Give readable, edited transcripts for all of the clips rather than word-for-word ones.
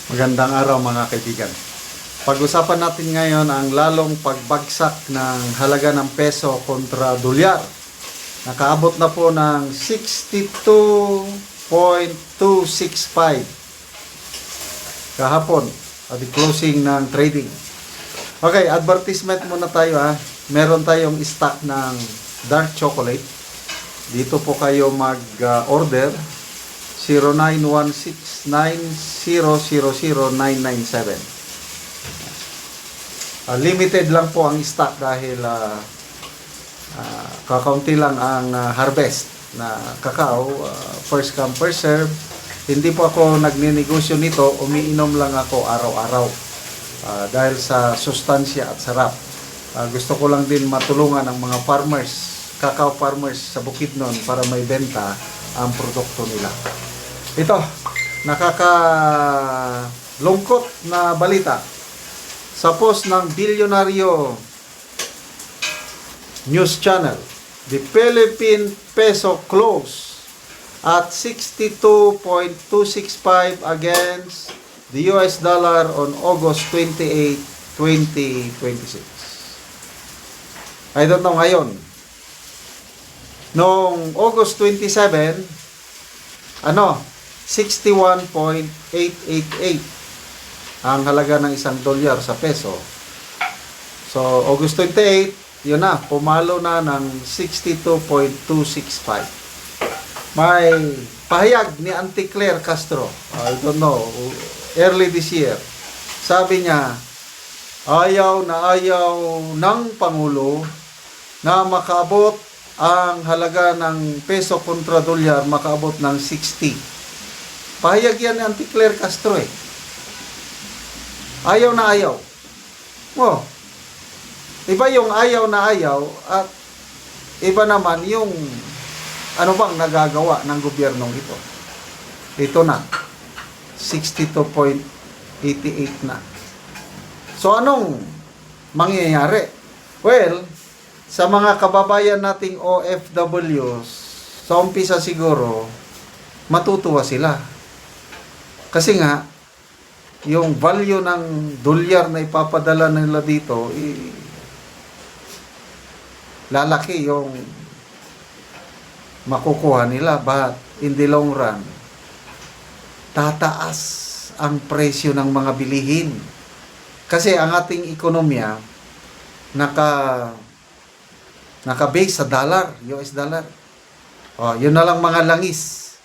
Magandang araw mga kaibigan. Pag-usapan natin ngayon ang lalong pagbagsak ng halaga ng peso kontra dolyar. Nakaabot na po ng 62.265 kahapon at the closing ng trading. Okay, advertisement muna tayo ha. Meron tayong stock ng dark chocolate. Dito po kayo mag-order 0916-9000-997. Limited lang po ang stock dahil kakaunti lang ang harvest na kakao. First come, first serve. Hindi po ako nagninegosyo nito. Umiinom lang ako araw-araw dahil sa sustansya at sarap. Gusto ko lang din matulungan ang mga farmers, kakao farmers sa Bukidnon para may benta ang produkto nila. Ito, nakakalungkot na balita. Sa post ng bilyonaryo news channel, the Philippine peso closed at 62.265 against the US dollar on August 28, 2026. I don't know ngayon. Noong August 27, 61.888 ang halaga ng isang dolyar sa peso. So, August 28, yun na, pumalo na ng 62.265. May pahayag ni Auntie Claire Castro, I don't know, early this year. Sabi niya, ayaw ng Pangulo na makaabot ang halaga ng peso kontra dolyar makaabot ng 60. Pahayag yan ni Auntie Claire Castro eh. Ayaw na ayaw. Oh, iba yung ayaw na ayaw at iba naman yung ano bang nagagawa ng gobyernong ito. Ito na, 62.88 na. So anong mangyayari? Well, sa mga kababayan nating OFWs, sa umpisa siguro, matutuwa sila. Kasi nga, yung value ng dolyar na ipapadala nila dito, lalaki yung makukuha nila. But in the long run, tataas ang presyo ng mga bilihin. Kasi ang ating ekonomiya, naka-base sa dollar, US dollar. Yun na lang mga langis,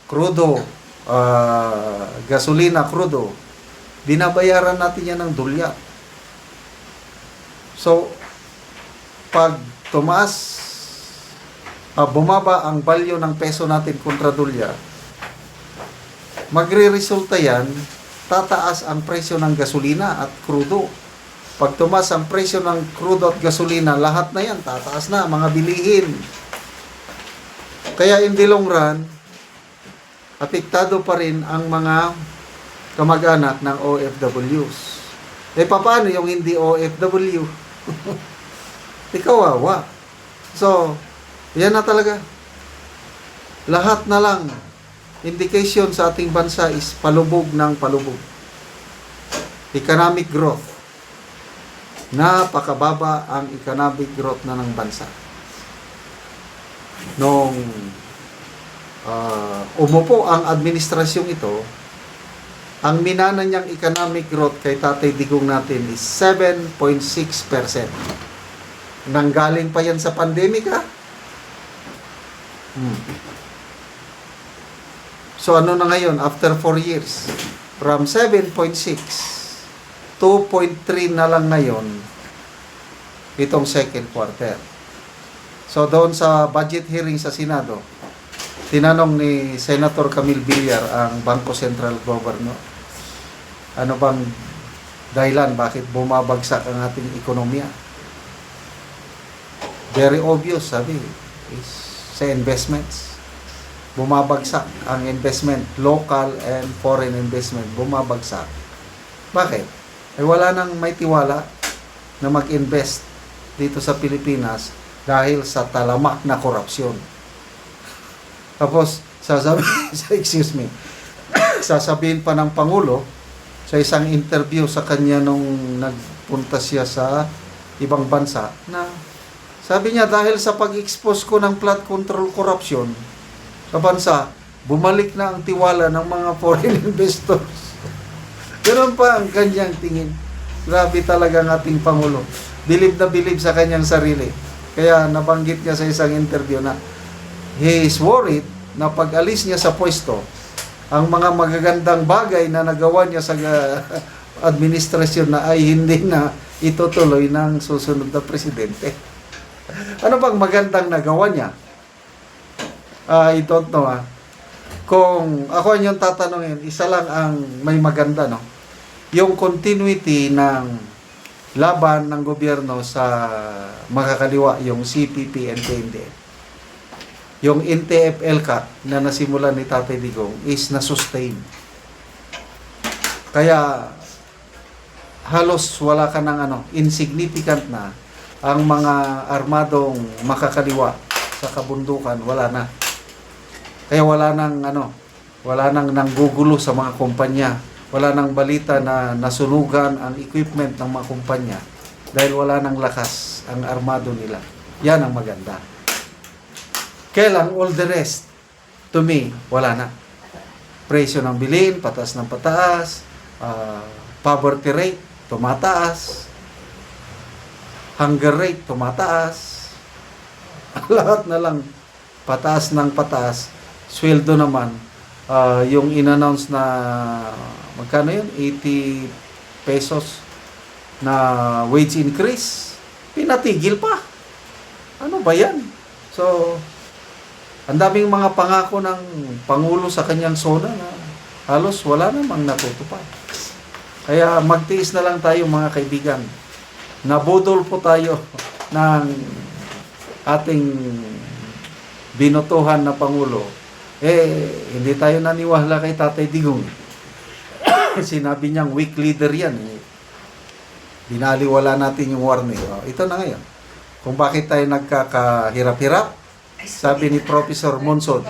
crudo, gasolina, crudo. Binabayaran natin yan ng dolyar. So, pag tumaas, bumaba ang value ng peso natin kontra dolyar, magre-resulta yan, tataas ang presyo ng gasolina at crudo. Pag tumaas ang presyo ng crudo at gasolina, lahat na yan, tataas na, mga bilihin. Kaya in the long run, apektado pa rin ang mga kamag-anak ng OFWs. Paano yung hindi OFW? Kawawa. So, yan na talaga. Lahat na lang, indication sa ating bansa is palubog ng palubog. Economic growth. Napakababa ang economic growth na ng bansa. Nung umupo ang administrasyong ito, ang minana niyang economic growth kay Tatay Digong natin is 7.6%. Nanggaling pa yan sa pandemic ha? So ano na ngayon after 4 years? From 7.6 2.3 na lang ngayon itong second quarter. So doon sa budget hearing sa Senado, tinanong ni Senator Camille Villar ang Bangko Sentral Governor, ano bang dahilan bakit bumabagsak ang ating ekonomiya? Very obvious, sabi, is sa investments. Bumabagsak ang investment, local and foreign investment, bumabagsak. Bakit? Wala nang may tiwala na mag-invest dito sa Pilipinas dahil sa talamak na korupsyon. Tapos, sasabihin pa ng Pangulo, sa isang interview sa kanya nung nagpunta siya sa ibang bansa na sabi niya dahil sa pag-expose ko ng flood control corruption sa bansa, bumalik na ang tiwala ng mga foreign investors. Ganun pa ang kanyang tingin. Grabe talaga ang ating Pangulo. Bilib na bilib sa kanyang sarili. Kaya nabanggit niya sa isang interview na he is worried na pag-alis niya sa pwesto, ang mga magagandang bagay na nagawa niya sa administrasyon na ay hindi na itutuloy ng susunod na presidente. Ano bang magandang nagawa niya? I don't know. Kung ako yung tatanungin, isa lang ang may maganda, no? Yung continuity ng laban ng gobyerno sa makakaliwa, yung CPP and KNDF. Yung NTF-ELCAT na nasimulan ni Tatay Digong is na-sustain. Kaya halos wala ka ng insignificant na ang mga armadong makakaliwa sa kabundukan, wala na. Kaya wala nang nanggugulo sa mga kumpanya. Wala nang balita na nasunugan ang equipment ng mga kumpanya dahil wala nang lakas ang armado nila. Yan ang maganda. Kaya lang, all the rest, to me, wala na. Presyo ng bilhin, pataas ng pataas, poverty rate, tumataas, hunger rate, tumataas, lahat na lang pataas ng pataas. Sweldo naman, yung in-announce na magkano yun? 80 pesos na wage increase, pinatigil pa. Ano ba yan? So, ang daming mga pangako ng Pangulo sa kanyang sona na halos wala namang natutupad. Kaya magtiis na lang tayo mga kaibigan. Nabudol po tayo ng ating binotohan na Pangulo. Hindi tayo naniwala kay Tatay Digong. Sinabi niyang weak leader yan. Binaliwala natin yung warning. Ito na ngayon. Kung bakit tayo nagkakahirap-hirap, sabi ni Professor Monson,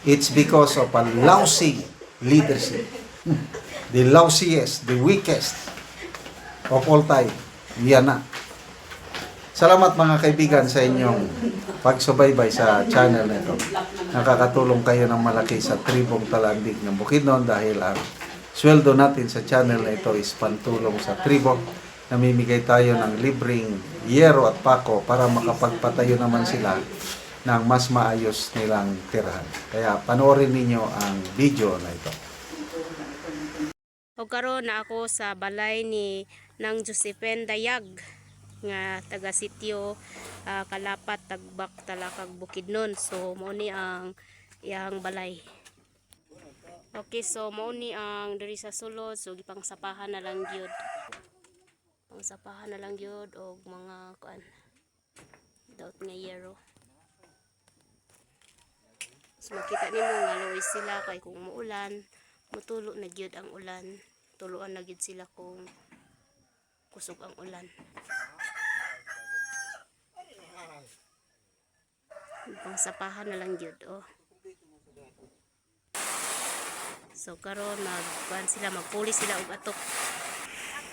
it's because of a lousy leadership. The lousiest, the weakest of all time. Yan na. Salamat mga kaibigan sa inyong pagsubaybay sa channel na ito. Nakakatulong kayo ng malaki sa tribong Talandig ng Bukidnon dahil ang sweldo natin sa channel na ito is pantulong sa tribo. Namimigay tayo ng libreng yero at pako para makapagpatayo naman sila ng mas maayos nilang tirahan. Kaya panoorin ninyo ang video na ito. O karon na ako sa balay ni nang Josephine Dayag nga taga sitio Kalapat, Tagbak, Talakag, Bukidnon. So mao ni ang iyang balay. Okay, so mao ni ang diri sa sulod, so gipangsapahan na lang gyud. Pangsapahan na lang gyud og mga kuan daot nga yero. So makita nimo nga luoy sila kay kung muulan, mutulo na gyud ang ulan. Tuluan na gyud sila kung kusog ang ulan. Pangsapahan na lang gyud, oh. So karon magkuan sila, magpulis sila og atok.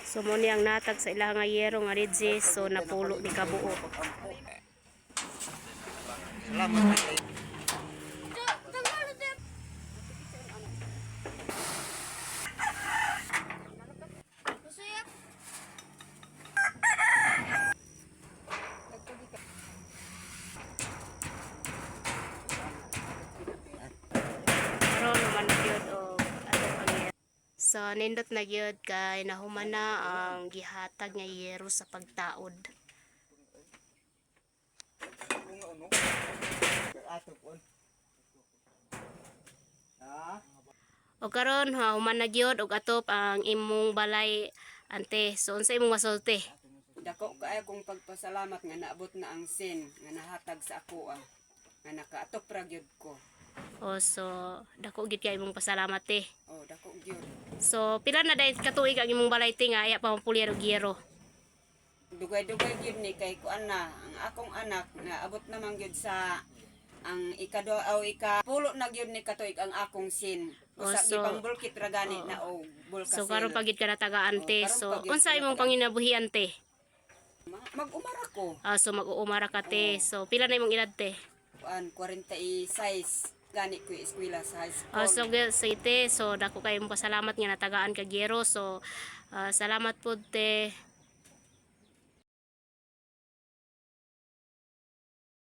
So mo ni ang natag sa ilang nga yero nga ridge, so napulo ni kabuo. So nindot na gyud kay nahuman na ang gihatag nga yero sa pagtaod. O karon human na gyud og atop ang imong balay ante. So unsa imong masulti? Dako kaayo kong pagpasalamat nga naabot na ang sin nga nahatag sa ako nga nakaatop ra gyud ko. O so dako gyud kay imong pasalamat eh. Oh, dako gyud. So pila na dahil katuig ang imong balay te nga aya pa mapulir og yero. Dugay-dugay gyud ni kay kuan na ang akong anak nga abot naman gyud sa ang ikapulo na gyud ni katuig ang akong sin. Usa so- gipang bulkit ra gani na og bulkasil. So karon pagid ka natagaan te. karon So pagid unsa ka imong natagaan. panginabuhian te? Mag-umara ko. So mag-uumara ka te. So pila na imong edad te? 46 gani ko eskwela sa high school. So sa ite, so dako kayo mo pasalamat nga natagaan ka Gero. So salamat po te.